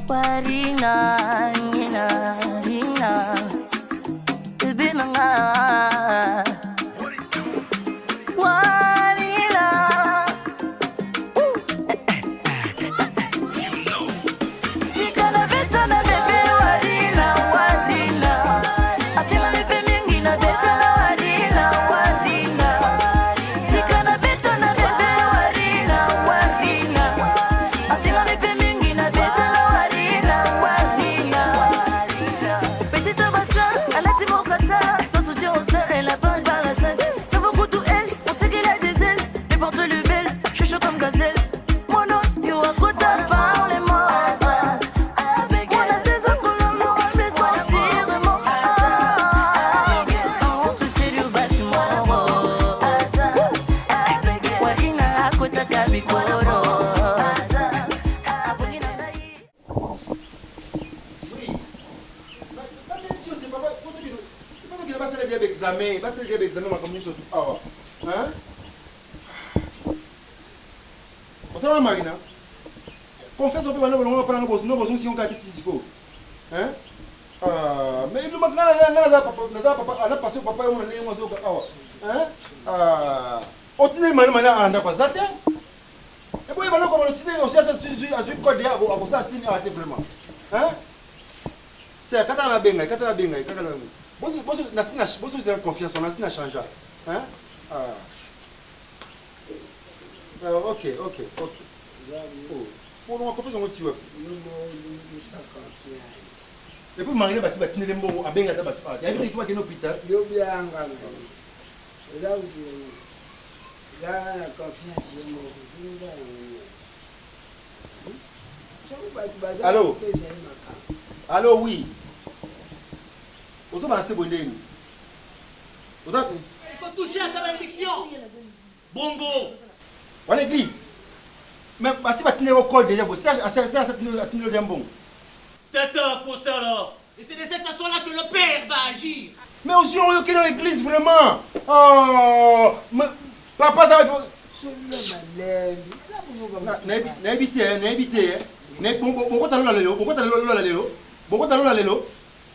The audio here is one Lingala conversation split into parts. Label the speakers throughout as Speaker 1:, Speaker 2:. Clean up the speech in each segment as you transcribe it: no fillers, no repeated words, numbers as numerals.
Speaker 1: Warina, Nina, Rina, Ibinanga. Warina. Sikana betana bebe warina, warina. Afila bebe mingi na betana warina, warina. Sikana betana bebe warina, warina. Afila bebe mingi na betana warina, warina. Petite bassa, elle a dit mon cassa, sans soutien au sol, elle a pas de balasse. Nouveau coup tout elle, on sait qu'elle a des ailes, mais porte le bel, je suis chaud comme gazelle. Mon nom, you a good time, parlez-moi.
Speaker 2: Examen, va se faire examen ma commune surtout. Hein? On s'en va Marina. Confesse un peu maintenant, on va prendre nos besoins si on a quitté Cisco. Hein? Mais nous maintenant, on a passé papa et on a eu un oiseau. Hein? On tient maintenant à la passate. Et puis maintenant, comme on tient aussi à ce code, à ça, c'est vraiment. Hein? C'est à Katana Benga, Katana Benga, Katana Benga. Vous avez confiance, on a signé à changer. Hein? Ok. Pour nous, confiance en votre tueur. Et puis, Marie, va se battre les mots à Benga. Il y a une fois qu'il y a un hôpital.
Speaker 3: Il y a bien là où il y a la confiance.
Speaker 2: Allô? Allô, oui. Il
Speaker 4: faut toucher à sa bénédiction. Bongo.
Speaker 2: À l'église. Mais si tu as un col déjà, c'est un bon.
Speaker 4: Tata, quoi ça là? Et c'est de cette façon-là que le Père va agir.
Speaker 2: Mais aussi, on est dans l'église vraiment. Oh, papa, ça va.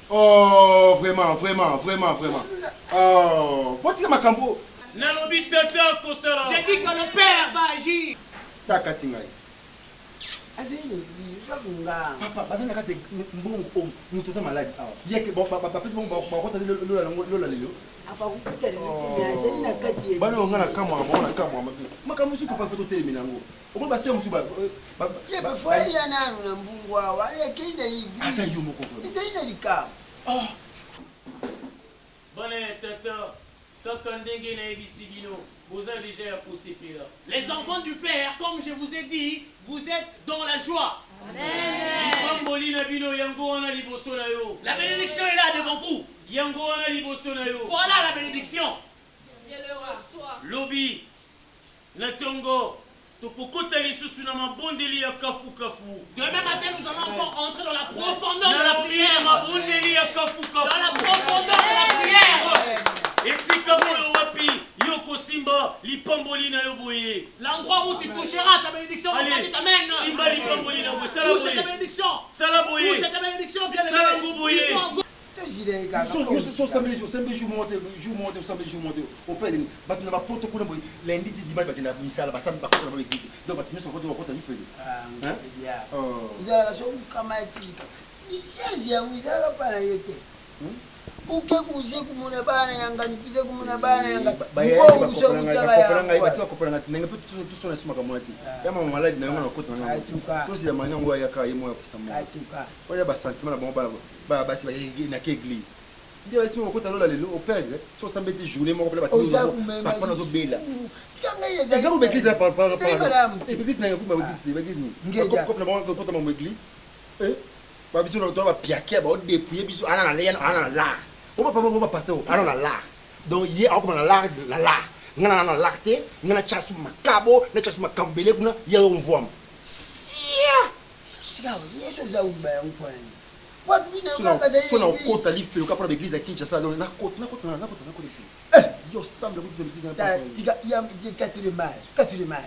Speaker 2: Oh, vraiment. Oh, pourquoi ma cambo?
Speaker 4: Nalobi tata kosala. J'ai dit que le Père va agir.
Speaker 2: Takatingai.
Speaker 3: Papa,
Speaker 2: parce que nous sommes malades. Il y a que bon, papa, parce que bon,
Speaker 4: les enfants du Père, comme je vous ai dit, vous êtes dans la joie. La bénédiction est là devant vous. Voilà la bénédiction. Lobby, Natongo, demain matin, nous allons encore entrer dans la profondeur de la prière. Dans la profondeur de la prière. L'endroit où tu toucheras ta bénédiction, on dit amen. Touche ta bénédiction. Touche ta bénédiction, bien le
Speaker 3: uke kuze kumuna bana yanga nipite kumuna bana yanga
Speaker 2: on va passer au la donc hier on a la ngana na lacté ngana chasu makabo na chasu makambele kuna ya on voit sia
Speaker 3: yeso za umba umfanya
Speaker 2: Sona kota li fe o kapra d'église à Kinshasa donc na kota yo semble que tu me dis
Speaker 3: il y a 4 images. 4 images.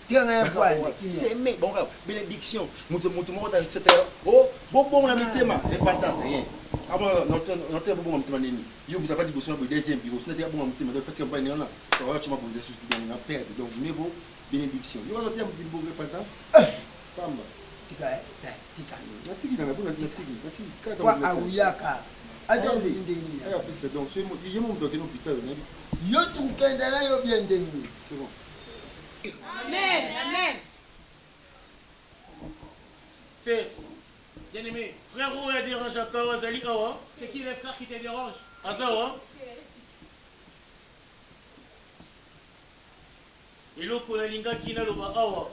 Speaker 3: Tu as un voile.
Speaker 2: c'est mais bon bénédiction monte etc. Oh bon la mitema et pas rien avant notre bon mitema nini yo vous avez dit besoin de deuxième bureau ce n'était bon mitema donc fait pas non ça va tu m'as posé sur dans la terre donc mais bon bénédiction yo va dire bon repentance femme
Speaker 3: Tika.
Speaker 2: natiki na bon natiki
Speaker 3: Kwa auyaka. Aja ndeni.
Speaker 2: Ah c'est donc c'est il mon donc non putain
Speaker 3: Yo tu kendana yo bien ndeni.
Speaker 2: c'est bon.
Speaker 1: Amen.
Speaker 4: C'est, bien-aimé, frère, où est dérange à Kawazali Awa?
Speaker 5: C'est qui les frères qui te dérangent?
Speaker 4: Azawa? Eloko la linga kina loba Awa.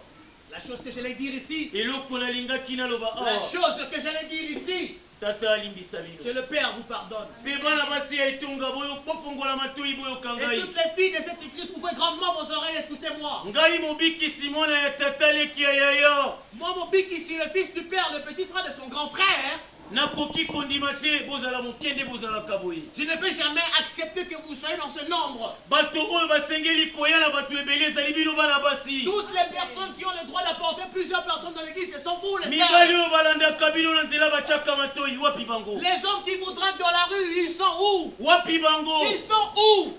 Speaker 5: La chose que j'allais dire ici,
Speaker 4: Eloko la linga kina loba
Speaker 5: la
Speaker 4: Awa.
Speaker 5: chose que j'allais dire ici,
Speaker 4: Tata alimbi sabino.
Speaker 5: que le Père vous pardonne.
Speaker 4: Bebana basi ya itunga boyo pofongola matoi boyo
Speaker 5: Et
Speaker 4: kangai.
Speaker 5: toutes les filles de cette église, ouvrez grandement vos oreilles, écoutez-moi.
Speaker 4: Ngai mobiki simona ya tata leki ya yaya.
Speaker 5: Moi, mon pic ici, le fils du Père, le petit frère de son grand frère,
Speaker 4: Nakoki kondima te bozala mokende bozala kaboye.
Speaker 5: je ne peux jamais accepter que vous soyez dans ce nombre.
Speaker 4: Bato oyo basengeli koya na bato ebele ezali bino bana basi.
Speaker 5: Toutes les personnes qui ont le droit d'apporter plusieurs personnes dans l'église, ce sont vous, les
Speaker 4: Mibali
Speaker 5: sœurs.
Speaker 4: oyo balandaka bino na nzela batiaka matoi wapi bango?
Speaker 5: Les hommes qui vous draguent dans la rue, ils sont où?
Speaker 4: Wapi bango?
Speaker 5: Ils sont où?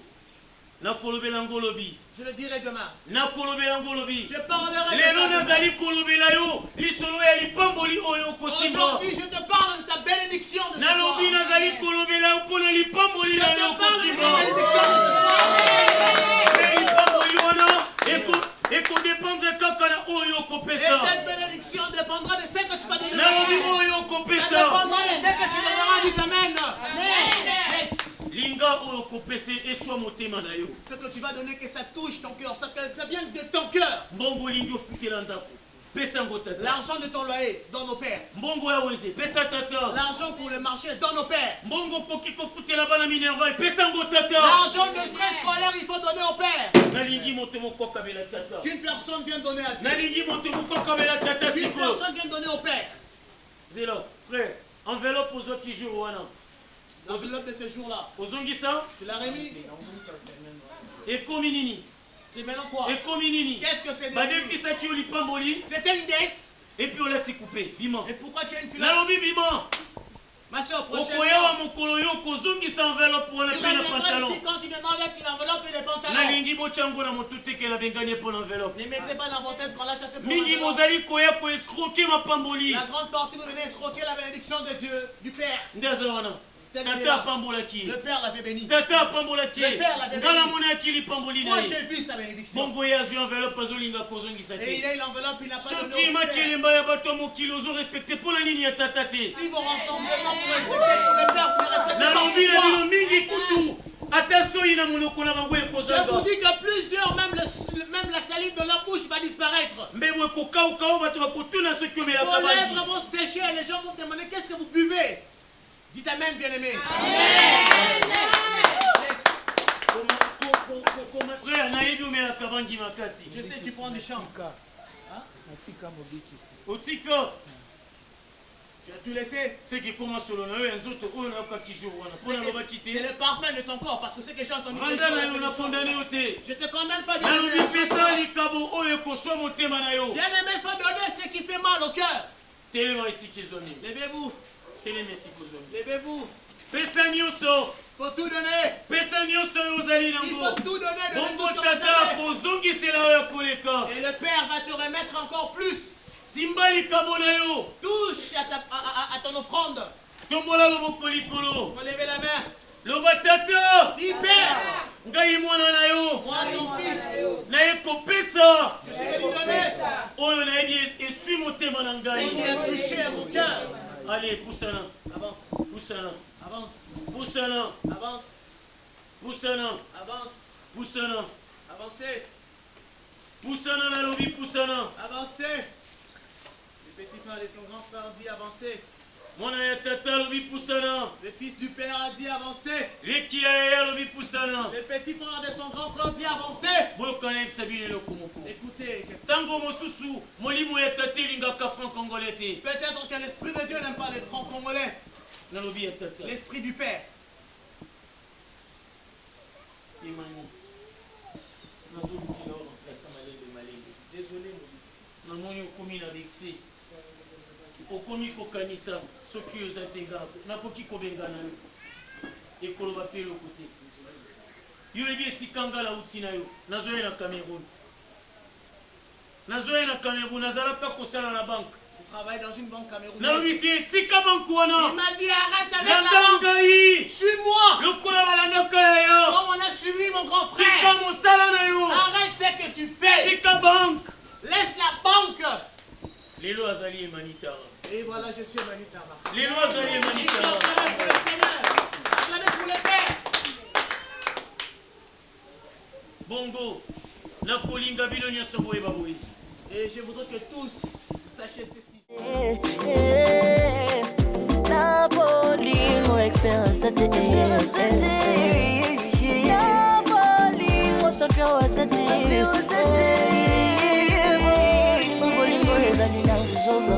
Speaker 4: Nakolobela ngolobi.
Speaker 5: Je le dirai demain.
Speaker 4: Nakolobela ngolobi.
Speaker 5: Je parlerai de
Speaker 4: Lelo
Speaker 5: ça demain.
Speaker 4: nazali kolobela yo lisolo ya lipamboli oyo kosimba.
Speaker 5: Aujourd'hui, je te parle de ta bénédiction de ce soir.
Speaker 4: Nalobi nazali kolobela yo mpona lipamboli
Speaker 5: Je
Speaker 4: na yo
Speaker 5: te parle de ta
Speaker 4: kosimba.
Speaker 5: bénédiction de ce soir.
Speaker 4: Mpe lipamboli wana ekodépendre kaka na oyo
Speaker 5: Et
Speaker 4: okopesa.
Speaker 5: cette bénédiction dépendra de ce que tu vas donner.
Speaker 4: Nalobi oyo
Speaker 5: Ça
Speaker 4: okopesa.
Speaker 5: dépendra de ce que tu donneras. Dis amen. Yes.
Speaker 4: Linga oyo okopesa eswa motema na yo.
Speaker 5: Ce que tu vas donner, que ça touche ton cœur, que ça vienne de ton cœur.
Speaker 4: Mbongo olingi ofutela ndako. Pesa ngo tata.
Speaker 5: L'argent de ton loyer, donne au Père.
Speaker 4: Mbongo ya wenze pesa tata.
Speaker 5: L'argent pour le marché, donne au Père.
Speaker 4: Mbongo koki kofutela bana minerva pesa ngo tata.
Speaker 5: L'argent de frais scolaires, il faut donner au Père.
Speaker 4: Nalingi moto moko akabela tata.
Speaker 5: Qu'une personne vienne donner à Dieu.
Speaker 4: Nalingi moto moko akabela tata
Speaker 5: Qu'une
Speaker 4: siko.
Speaker 5: personne vienne donner au Père.
Speaker 4: Zelo frère enveloppe ozwaki jour wana
Speaker 5: L'enveloppe de ce jour-là,
Speaker 4: ozongisa
Speaker 5: tu l'as remis.
Speaker 4: ekomi nini
Speaker 5: C'est maintenant quoi?
Speaker 4: ekomi nini
Speaker 5: Qu'est-ce que c'est de
Speaker 4: badebisaki yo lipamboli
Speaker 5: C'était une dette.
Speaker 4: epi olati coupe bima
Speaker 5: Et pourquoi tu as une culotte?
Speaker 4: nalobi bima
Speaker 5: Ma soeur, prochaine
Speaker 4: okoyawa
Speaker 5: fois,
Speaker 4: mokolo yo kozongisa enveloppe wana
Speaker 5: tu
Speaker 4: mpe na
Speaker 5: reviendras
Speaker 4: pantalon
Speaker 5: ici quand tu viendras avec l'enveloppe et les pantalons.
Speaker 4: nalingi botyango na motu tekela bengani mpo na enveloppe
Speaker 5: Ne mettez pas dans votre tête qu'on l'a chassé pour
Speaker 4: mingi
Speaker 5: l'enveloppe.
Speaker 4: bozali koya koescroke mapamboli
Speaker 5: La grande partie, vous venez escroquer la bénédiction de Dieu, du Père.
Speaker 4: nde aza wana tata apambolaki
Speaker 5: Le Père l'avait béni.
Speaker 4: tata apambolaki
Speaker 5: Le père l'avait
Speaker 4: nga
Speaker 5: béni.
Speaker 4: namonaki lipamboli na
Speaker 5: Moi,
Speaker 4: ye
Speaker 5: j'ai vu sa bénédiction.
Speaker 4: bongo ye azwi enveloppe azolinga kozongisa
Speaker 5: Et il
Speaker 4: te
Speaker 5: a eu l'enveloppe, il n'a pas donné
Speaker 4: soki
Speaker 5: au Père.
Speaker 4: makelemba ya bato ya mokili ozorespecte mpo na nini ya tata te
Speaker 5: Si vos rassemblements pour respecter pour le Père, vous ne respectez pas
Speaker 4: nalobi na
Speaker 5: pour
Speaker 4: bino
Speaker 5: moi.
Speaker 4: mingi kutu ata soyi na monoko na bango
Speaker 5: Je vous
Speaker 4: ekozanga
Speaker 5: dis que plusieurs, même la salive de leur bouche va disparaître.
Speaker 4: mbebo ekokauka oyo bato bakotuna soki omelaka
Speaker 5: Vos
Speaker 4: bandi
Speaker 5: lèvres vont sécher et les gens vont demander qu'est-ce que vous buvez. Dites Amen, bien-aimé.
Speaker 4: frère nayebi omelaka bangi makasi
Speaker 5: Je sais, tu prends du chant.
Speaker 4: otika
Speaker 5: Tu as tout laissé.
Speaker 4: seki ekoma solo na yo ya nzoto oyo nayokaki jour wana mpo na lobaki
Speaker 5: C'est
Speaker 4: te
Speaker 5: le parfum de ton corps, parce que ce que j'ai entendu, c'est
Speaker 4: randa na yo
Speaker 5: que
Speaker 4: na kondane yo te
Speaker 5: je te condamne pas,
Speaker 4: nalobi
Speaker 5: bien-aimé.
Speaker 4: pesa likabo oyo ekoswa motema na yo
Speaker 5: Bien-aimé, il faut donner ce qui fait mal au cœur.
Speaker 4: telema esika ezwami
Speaker 5: Levez-vous,
Speaker 4: telema esika ozwami
Speaker 5: levez-vous.
Speaker 4: pesa nyonso
Speaker 5: Faut tout donner.
Speaker 4: pesa nyonso oyo ozali
Speaker 5: Il
Speaker 4: nango
Speaker 5: faut tout donner. Donnez tout
Speaker 4: bongo
Speaker 5: ce que vous
Speaker 4: tata
Speaker 5: avez.
Speaker 4: akozongisela oyo akoleka
Speaker 5: Et le Père va te remettre encore plus.
Speaker 4: simba likabo na yo
Speaker 5: Touche à ton offrande.
Speaker 4: tombola loboko likolo
Speaker 5: Relevez la main.
Speaker 4: loba tata
Speaker 5: Dis Père,
Speaker 4: ngai mwana na yo
Speaker 5: moi ton fils,
Speaker 4: naye kopesa
Speaker 5: je sais lui donner
Speaker 4: oyo nayebi eswi motema na
Speaker 5: ce
Speaker 4: ngai
Speaker 5: qui a touché à mon cœur.
Speaker 4: ale pusana
Speaker 5: Avance,
Speaker 4: pusana
Speaker 5: avance,
Speaker 4: pusana
Speaker 5: avance,
Speaker 4: pusana
Speaker 5: avance,
Speaker 4: pusana
Speaker 5: avancez,
Speaker 4: pusana nalobi pusana
Speaker 5: avancez. Le petit frère et son grand frère dit avancez.
Speaker 4: mwana ya tata alobi pusana
Speaker 5: Le fils du Père a dit avancez.
Speaker 4: leki ya yaya alobi pusana
Speaker 5: Le petit frère de son grand frère dit avancez.
Speaker 4: boyokana yebisa bino eloko moko
Speaker 5: Écoutez,
Speaker 4: ntango mosusu molimo ya tata elingaka franc congolais te
Speaker 5: peut-être que l'Esprit de Dieu n'aime pas les francs congolais.
Speaker 4: nalobi ya tata
Speaker 5: L'Esprit du Père.
Speaker 4: Emmanuel. Désolé, namoni okomi na vexé. Okomi kokanisa soki ozatenga nakoki kobengana yo. Ekoloba pe le côté. Yo ebi esikanga la utina yo. Nazoye na Cameroun. Nazoye na Cameroun, nazalaka kosala na banque.
Speaker 5: Travaille dans une banque camerounaise.
Speaker 4: Non, ici, tika bankuana.
Speaker 5: Il m'a dit arrête avec la banque. Suis-moi.
Speaker 4: Le Kola.
Speaker 5: Comme on a suivi mon grand frère.
Speaker 4: Tika mon
Speaker 5: arrête ce que tu fais.
Speaker 4: Tika banque.
Speaker 5: Laisse la banque.
Speaker 4: Lelo Azali et Manitara.
Speaker 5: Et voilà, je suis Manitara.
Speaker 4: Lelo Azali et Manitara.
Speaker 5: Je travaille pour le Seigneur. Je travaille pour le Père.
Speaker 4: Bongo. Na kolinga bilonya soboe baboui.
Speaker 5: Et je voudrais que tous sachiez ceci.
Speaker 1: Napolingo expérience Napolingo champion wa sati Bolingo ezali na nzoba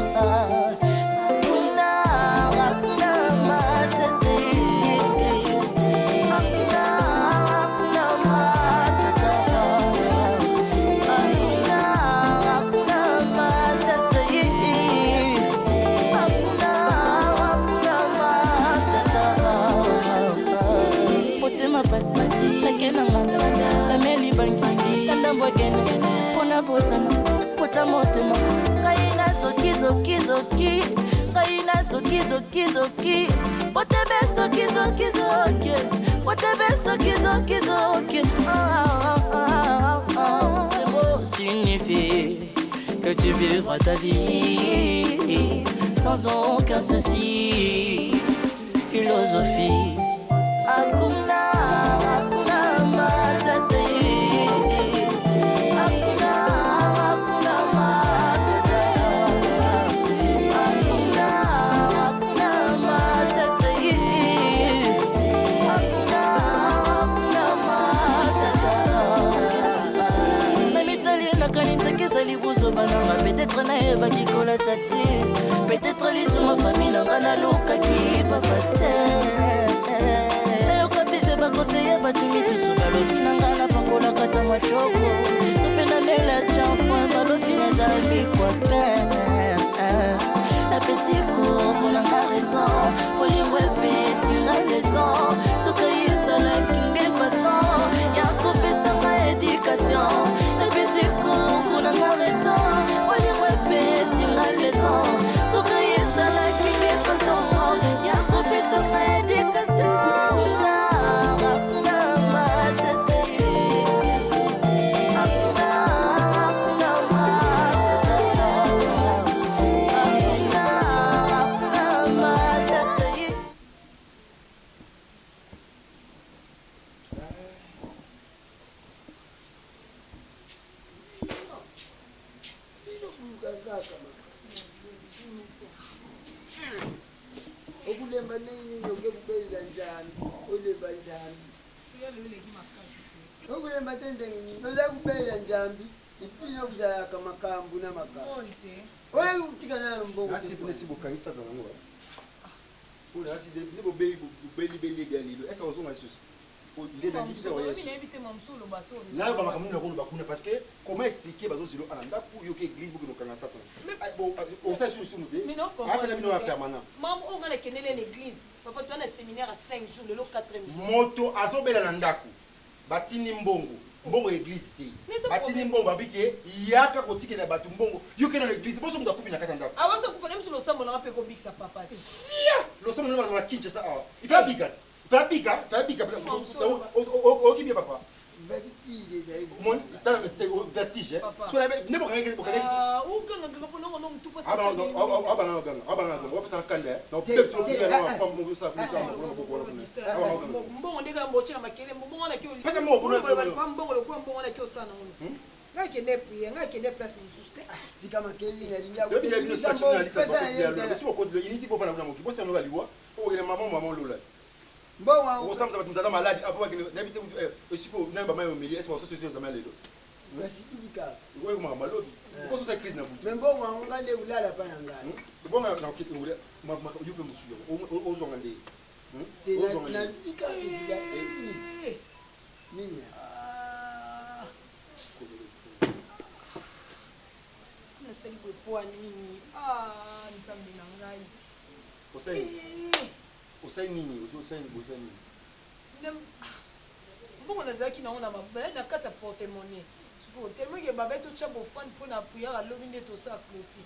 Speaker 1: Pona bosana, pota motema. Kaina soki zoki zoki, kaina soki zoki zoki. Potebe soki zoki zoki, potebe soki zoki zoki. Ces mots signifient que tu vivras ta vie sans aucun souci. Philosophie, Akuna, Akuna Matata. Peut-être naïva qui colle à ta tête. Peut-être les sous ma famille n'a pas la loca qui va passer. Yo kapipe ba conseiller ba tumi susu ba lopina ngana pa kola kata machoko. Topena mela chanfan ba lopina zali kwa peine. La pesiko kuna raison. Polingwe pesi na leçon. Tukayisa la kinge façon. Ya kopesa ma éducation. La pesiko kuna raison. Polingwe pesi na leçon. Tukayisa la kinge façon. Ya kopesa ma éducation.
Speaker 2: Parce que comment expliquer pour que l'église on sait sur
Speaker 6: mais non,
Speaker 2: permanent.
Speaker 6: Maman, on a l'église. Papa, tu as un séminaire à 5 jours, le 4e jour.
Speaker 2: Moto azobela nandaku. Batini mbongo. Mbongo église ti. Batini mbongo babike yaka kotike na batu mbongo. Yoke na l'église, boso muta kufi na kata ndako.
Speaker 6: Ah, boso kufa même sur le stambo na pe ko big sa papa.
Speaker 2: Sia, lo stambo na kinche sa ah. Il va biga. Va biga. Oki bien papa.
Speaker 3: Vertige d'ailleurs.
Speaker 2: Mon vertige. Parce que ne pas rien que
Speaker 6: ah, ou quand on non tout parce que bon ndega mbochela makele mbongo na kio
Speaker 2: pesa mo kuna
Speaker 6: mbongo lo kwa mbongo na kio sana ngono ngake ne prier ngake ne place mususte
Speaker 3: tika makele na linga
Speaker 2: yo bien bien ça na lisa pas si beaucoup de initi pour faire na moki bossa no baliwa o ngene maman lola
Speaker 3: mbongo
Speaker 2: o samza batumza za maladi apo ngene n'habite osipo namba mayo meli est-ce que c'est za malelo
Speaker 3: merci publica
Speaker 2: wewe kama malobi ko so crise na butu
Speaker 3: mais mbongo ngande ulala pa nanga
Speaker 2: bonga na okiti ngule yupe musuyo o zonga ndé
Speaker 3: Nini?
Speaker 6: nasali bopoa nini nzambe na ngai
Speaker 2: osali nini
Speaker 6: mbongo nazalaki nango na mabaya na kati ya portemone sikoyo telemeke babai totya bofani mpo na priere alobi nde tosala cloti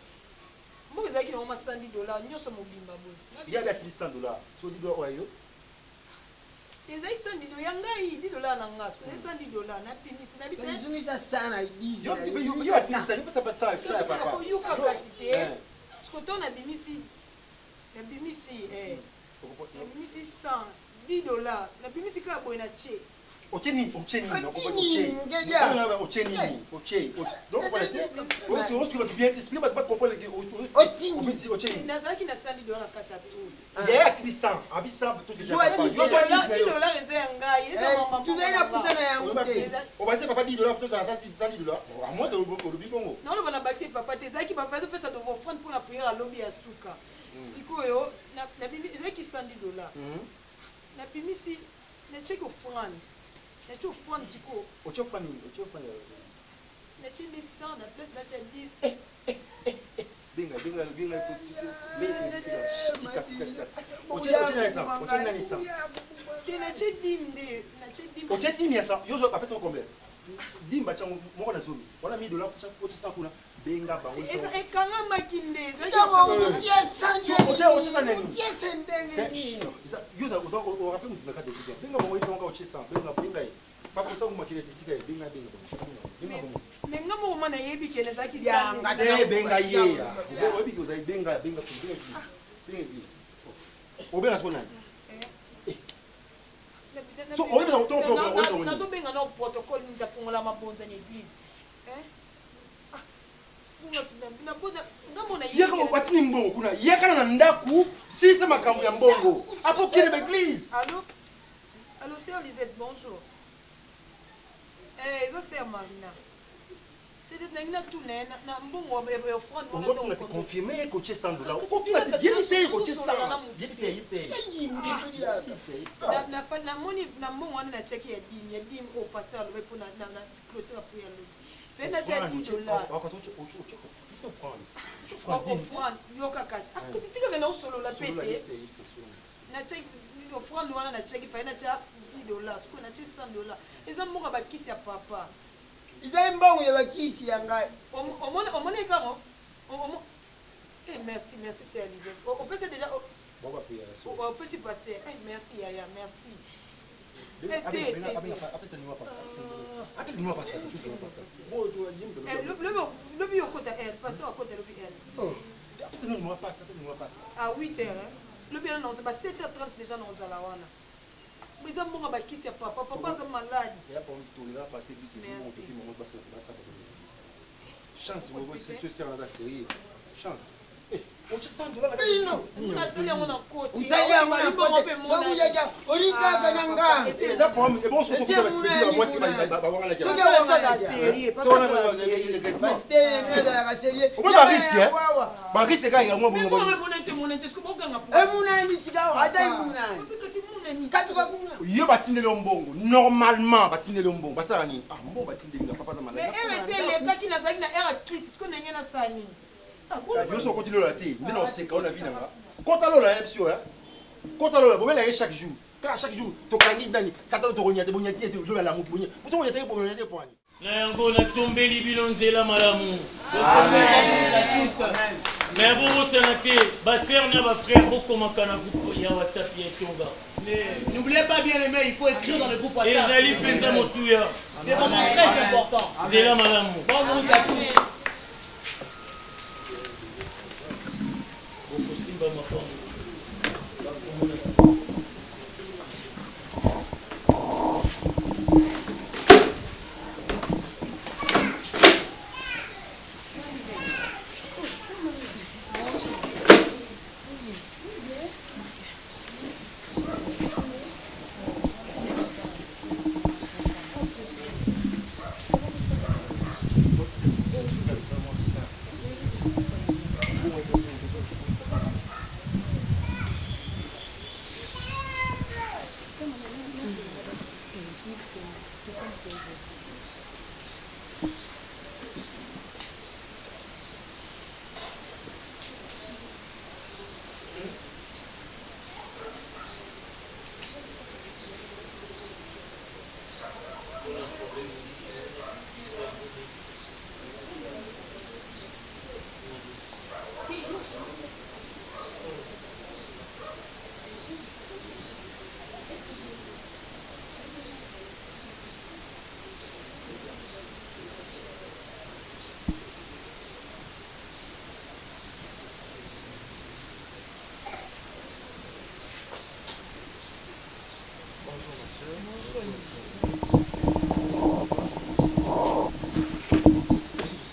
Speaker 6: mbongo ezalaki nango $100 nyonso mobimba boye
Speaker 2: yabi atili $100 so $10 oyo
Speaker 6: ezali $100 ya ngai $10 na nga so ezali $100 napimisi
Speaker 3: Tunizungisha sana idizi.
Speaker 2: yo atilisa yo pata pata ça papa
Speaker 6: oyoka kasi te sikoto nabimisi $100 nabimisi kaka boye na che
Speaker 2: Ocheni.
Speaker 6: nazalaki na $100 na kati ya eza ya ngai naoloba na bakisi papa te ezalaki papa topesa dovofrande mpona priere alobi ya suka sikoyo ezalaki $100 nabimisi nacheki ofrande nachi ofrande sikoyo nachi 100 na place nachi ya 10 te nachi 10 nde nachi 10
Speaker 2: dimba changu moko na zomi wana $1000 kocha sakuna benga bango
Speaker 6: ekangamaki nde menga mokoma nayebi kene ezalaki nazobenga na protocole nitapongola mabonza na église
Speaker 2: batini mbongo kuna yakana na ndaku sisa makambo ya mbongo apo kile l'église.
Speaker 6: Allô sœur Lisette, bonjour. Ça c'est Marina. C'est de nangina tout na mbongo wa offrande
Speaker 2: on doit te confirmer que tu es $100. Yebise ko tu es 100. Yebise.
Speaker 6: Na moni na mbongo wana na check ya dim au pasteur le pour na clôture pour yalo. Fait na check $10. Offrande yoka kasi. Kasi tika na solo la pete. Na check offrande wana na check fa na check $10. Siko na check $100. Eza mbongo bakisi ya papa.
Speaker 3: Izai mbongo ya bakisi ya ngai.
Speaker 6: Omone kamo. Merci c'est Lisette. On peut déjà on peut s'y passer. Merci Yaya, merci. Le bio côté elle, passer à côté le bio. À 8h. Le bien non, c'est 7h30 déjà dans Zalawana. Mais ça m'a bakisi ya papa est malade. Merci.
Speaker 2: Chance, c'est sûr dans la série. Chance. Normalement, yo continue la té mais non c'est qu'on a vu nanga kota lola epsio ya kota lola bobela chaque jour to kangi ndani katalo to ronyate bonyati ete lola la mubunya muto bonyate bonyate poani
Speaker 4: na yango na tombeli bilonzela malamu mais vous c'est te ba sœur na ba frère bokomaka na groupe ya WhatsApp ya Tonga.
Speaker 5: N'oubliez pas bien aimé, il faut écrire dans le groupe WhatsApp.
Speaker 4: Ezali penza motuya.
Speaker 5: C'est vraiment très important.
Speaker 4: Zela malamu.
Speaker 5: Bonne route à tous.
Speaker 4: Simba makambo.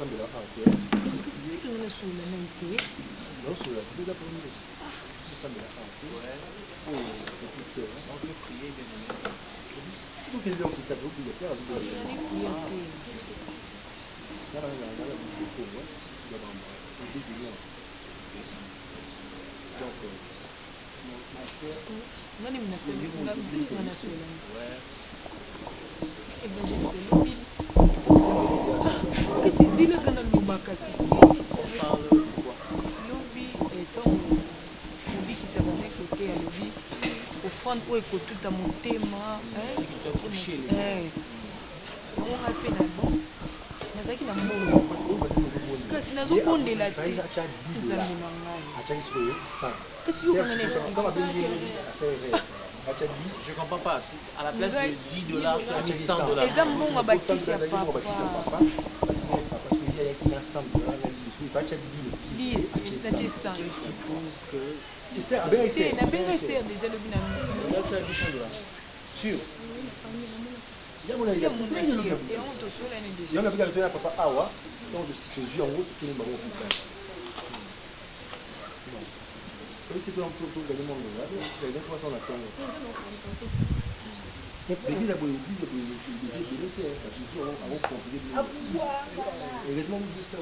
Speaker 2: osambela ok
Speaker 6: kasi tika ngana sola na ite
Speaker 2: naosola toza premier osambela ok oyo écoute on peut prier bien aimé tout que les gens qui tapent au bout de terre
Speaker 6: ngani mnasemana sola evangeliste lobi kasi zile kana lubaka siki lobi etongo mobikisaka na ekote ya lobi ofrande oyo ekotuta motema amonga mpe na bon nazalaki na mbongo kasi nazobondela te nzambe na ngai kasi yokanga na
Speaker 5: Je comprends pas. À la place de 10 dollars, tu as mis 100 dollars.
Speaker 6: eza mbongo bakisi ya papa
Speaker 2: parce qu'il y a qui a 100 dollars il va acheter 10
Speaker 6: natie 100
Speaker 2: il sert bien ici
Speaker 6: te nabenga eser déjà lobi na
Speaker 2: là tu as 10 dollars sûr il y a mon avis il y a un papa awa donc je suis en route qui est marron oui c'est pour un peu gagner mon là les gens commencent à attendre mais il a beau il heureusement vous ça au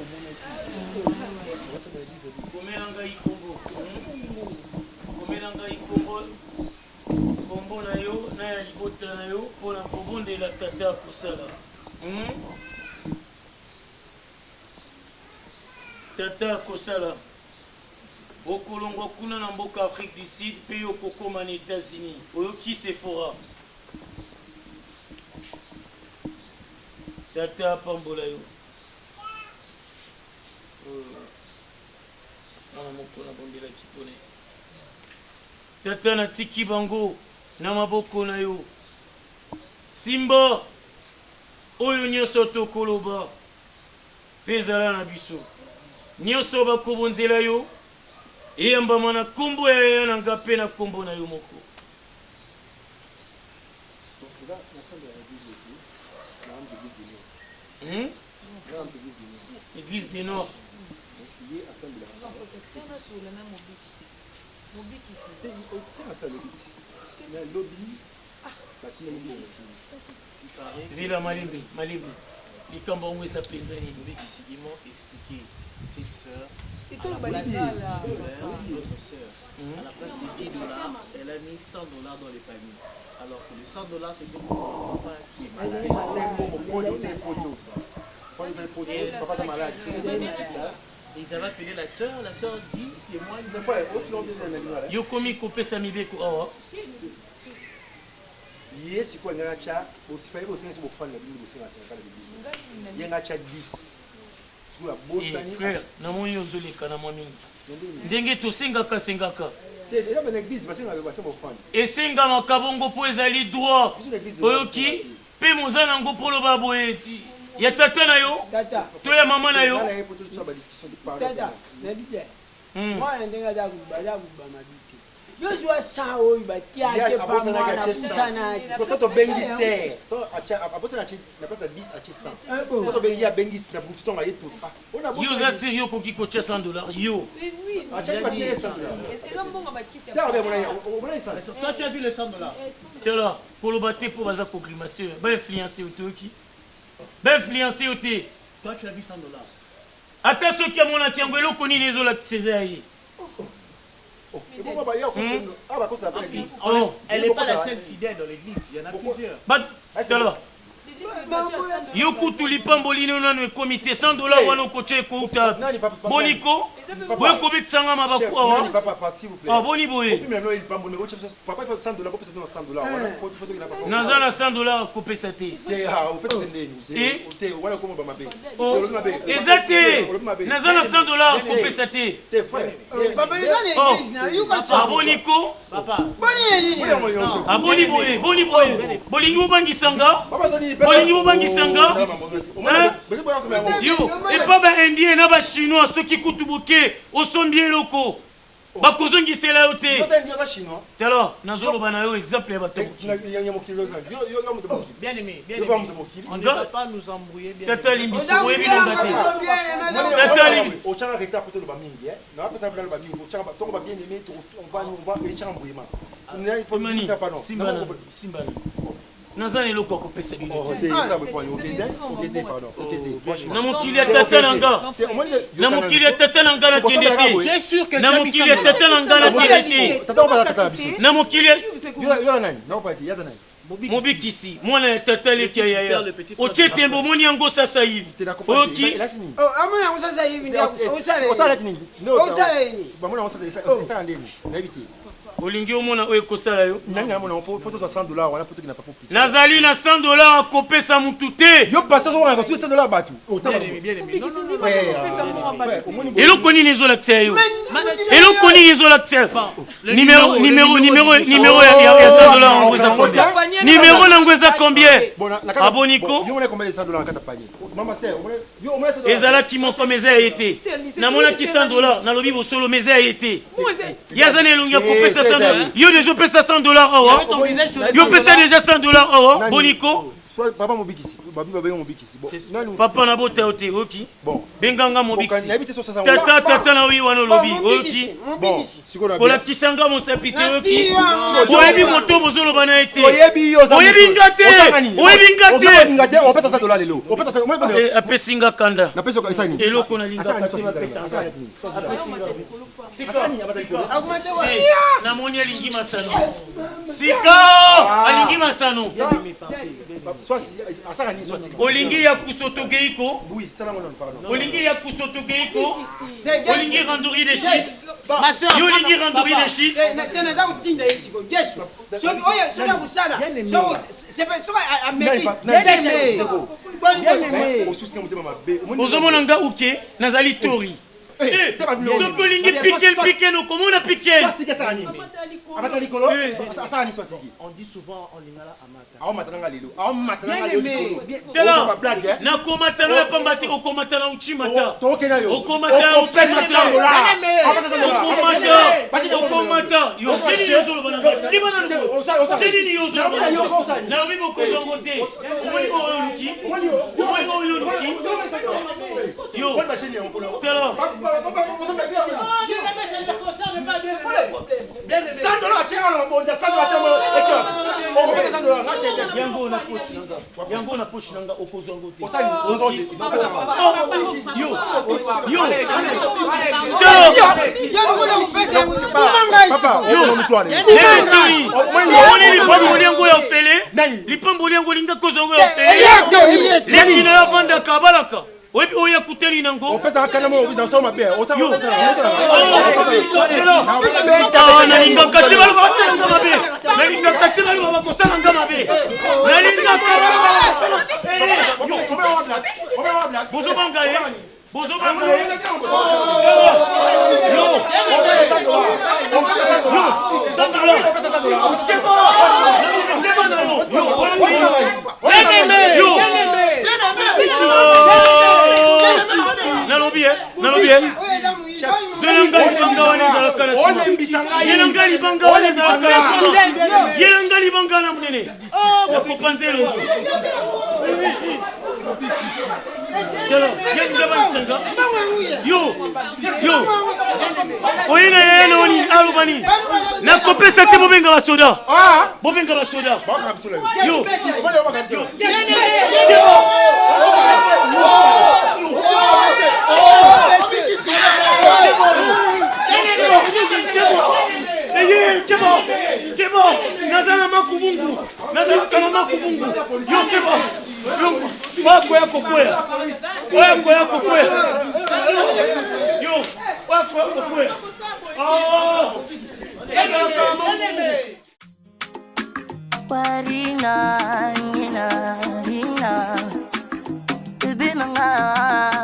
Speaker 4: komelanga ikombo komelanga ikombo kombo na yo na ya libota na yo mpona kobondela tata akosala tata akosala okolongwa kuna na mboka Afrique du Sud mpe okokoma na États-Unis oyoki Sephora tata apambola yo mwana moko nabondelaki mpona tata natiki bango na maboko na yo simba oyo nyonso tokoloba mpe ezala na biso nyonso bakobonzela yo eyambama na nkombo ya yaya na nga mpe na nkombo na yo moko Église du Nord. Zila Malimbi, Malimbi. Les Cambongo et sa penzani.
Speaker 5: Ils m'ont expliqué cette sœur.
Speaker 6: Et tout le
Speaker 5: Notre
Speaker 6: balai
Speaker 5: sœur, à la place de 10 dollars, elle a mis 100 dollars dans les paniers. Alors que les 100 dollars, c'était pour mon papa qui est malade. Et ils avaient appelé la sœur dit témoigne.
Speaker 4: Yokomi kopesa mibeko awa.
Speaker 2: Yes, quoi ngacha, aussi faire aussi sur fan la Bible aussi na 50 ngacha 10. Tu vois bosani.
Speaker 4: Frère, na moni ozoleka na mwami. Ndenge tosengaka sengaka.
Speaker 2: Déjà ben église parce que na basa fan.
Speaker 4: Esenga makabongo po ezali droit. Oyoki pe mozana ngo polo baboye. Ya tata na yo?
Speaker 3: Tata.
Speaker 4: To ya mama na yo?
Speaker 3: Tata, na bide. Mwana ndenga za kubama bide. Yozwa saa oyo batiake pa mwana kusana.
Speaker 2: Pour ça bengi ser. To acha après ça na pas 10 acha 100. To bengi ya bengi na butu to ngaye tout. On a besoin.
Speaker 4: Yo za sérieux ko kiko cha 100 dollars yo.
Speaker 2: Acha pas 100. Ça va on ça.
Speaker 5: Toi tu as vu les 100 dollars.
Speaker 4: Tiens là, kolobate po baza ko grimacer, ba influencer otoki. Ba influencer oté.
Speaker 5: Toi tu as vu 100 dollars.
Speaker 4: Ata soki amona tiango eloko nini ezola kisezaye.
Speaker 5: Elle n'est pas la seule fidèle dans l'église, il y en a plusieurs.
Speaker 4: Yokutu lipamboli nanu ekomite 100 dollars wana okoche kouta boniko boye kobitsanga mabaku awa aboni boye naza na 100 dollars kopesa te eza te naza na 100 dollars kopesa te aboniko aboni boye boni boye bolingi bobangisanga bolingi bobangisanga yo epa baindien na bachinois soki kutu boke osombi eloko bakozongisela yo te
Speaker 2: Yo chinois.
Speaker 4: telo nazoloba na yo exemple ya bato
Speaker 5: Bien aimé, bien
Speaker 2: Yo
Speaker 5: aimé.
Speaker 2: pas mon mokili.
Speaker 5: On ne va pas nous embrouiller. Bien
Speaker 4: tata
Speaker 5: aimé.
Speaker 4: limbiso oyebi longa te tata limbi
Speaker 2: Ochanga reta pour le bamingi, hein. Na pas le bamingi, ochanga to ba bien aimé, on va échanger embrouillement.
Speaker 4: Imani simbana simbana nazana eloko ya kopesa bino na mokili ya tata na nga na mokili ya tata na nga nakende te
Speaker 5: Tu es sûr que
Speaker 4: na mokili ya tata na nga nakende te na mokili mobikisi mwana ya tata leki ya yaya otie tembo omoni yango sasa hivi oki
Speaker 3: amona musasa hivi ndio
Speaker 4: olingi omona oyo ekosala yo
Speaker 2: nani amona photo za $100 wana photo qui n'a pas compris
Speaker 4: nazali na $100 akopesa mutu te
Speaker 2: yo passer on a reçu $100 batu
Speaker 5: Bien aimé, bien aimé. Non, non, non.
Speaker 4: eloko nini ezolakisa yo eloko nini ezolakisa yo numéro ya $100 yango eza combien numéro nango eza combien aboniko
Speaker 2: yo mona combien de $100 kata panier mama sœur yo mona $100
Speaker 4: ezalaki moko meza ya ete namonaki $100 nalobi bosolo meza ya ete yazana elongi akopesa $100 yo déjà opesa $100 awa yo opesa déjà $100 awa boniko
Speaker 2: papa mobikisi babi babe mobikisi bon
Speaker 4: papa na bota yo te oki
Speaker 2: bon
Speaker 4: benganga mobikisi
Speaker 2: habite sur ça
Speaker 4: tata na wi wana lobi oki
Speaker 2: bon sikola
Speaker 4: kolakisanga mosapi te oki oyebi moto bozoloba na ete
Speaker 2: oyebi
Speaker 4: ngate
Speaker 2: on pesa $100 lelo on pesa $100
Speaker 4: apesinga kanda
Speaker 2: na pesa ça ni
Speaker 4: eloko nalinga namoni alingi masano sika alingi masano olingi ya kusotogeiko olingi ya kusotogeiko olingi randori de chips yo olingi randori de chips
Speaker 3: tena za kutinda yesiko yesu oyo soka kusala
Speaker 4: ozomona nga uke nazali tori soki olingi pikel okomona pikel
Speaker 5: On dit souvent en lingala amata.
Speaker 4: nakomata na pamba te okomata na uchimata okomata yo seni yozoloba na seni yozoloba na obi bokozongo te omoni oyo luki yo telo yango na poshi nanga okozongo te lipamboli yango ya ofele lipamboli yango linga kozongo ya ofele lekina ya vandaka abalaka oyebi oyo akuteli nango nalingaka te baloba basalanga mabe nalingaka te baloba bakosalanga mabe nalingaka bozobanga ye bozobanga ye Zelanga libanga wana ezalaka na sima. Yelanga libanga wana ezalaka na sima. Yelanga libanga na munene. Yakopanzelo nzo. Telo, yenga bansanga. Yo. Oyina yena oni alubani. Na kopesa te bobenga basoda. Bobenga basoda. Yo. Kebo, nazana makubungu. Yo kebo. Wako yako kwea. Yo, wako yako kwea.
Speaker 1: Parina, ina, ina. Ibinanga.